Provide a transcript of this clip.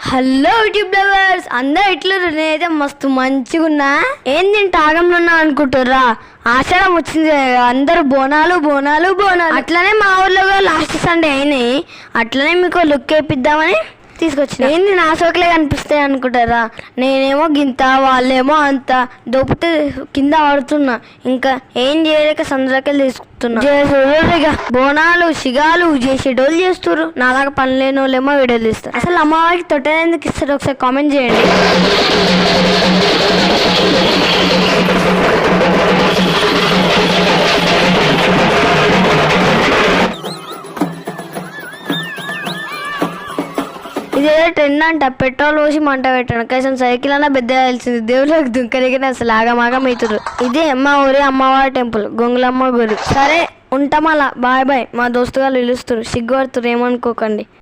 Hello YouTube lovers అందరూ ఎట్లున్నారు? నేనైతే మస్తు మంచిగా ఉన్నా. ఏం నేను తాగంలో ఉన్నా అనుకుంటుర్రా? ఆషాఢం వచ్చింది, అందరూ బోనాలు బోనాలు బోనాలు. అట్లనే మా ఊర్లో కూడా లాస్ట్ సండే అయినాయి. అట్లనే మీకు లుక్ వేపిద్దామని తీసుకొచ్చిన. ఏంది నా సోకులే కనిపిస్తాయి అనుకుంటారా? నేనేమో గింత, వాళ్ళేమో అంత దొప్పుతూ కింద ఆడుతున్నా. ఇంకా ఏం చేయలేక సంద్రకెళ్ళి తీసుకుతున్నా. ఇక బోనాలు సిగాలు చేసేటోళ్ళు చేస్తారు, నాలాగా పని లేని వాళ్ళేమో వీడియోలు ఇస్తారు. అసలు అమ్మవారికి తొట్టెలు ఎందుకు ఇస్తారు? ఒకసారి కామెంట్ చేయండి. ఇదేదో ట్రెండ్ అంట, పెట్రోల్ పోసి మంట పెట్టాను. కనీసం సైకిల్ అన్నా పెద్ద తెలిసింది. దేవుళ్ళకి దుంకరిగిన అసలు ఆగమాగం అవుతారు. ఇదే మా ఊరి అమ్మవారి టెంపుల్, గొంగులమ్మ గుడి. సరే ఉంటాం అలా, బాయ్ బాయ్. మా దోస్తు గారు పిలుస్తారు, సిగ్గుపడుతున్నారు, ఏమనుకోకండి.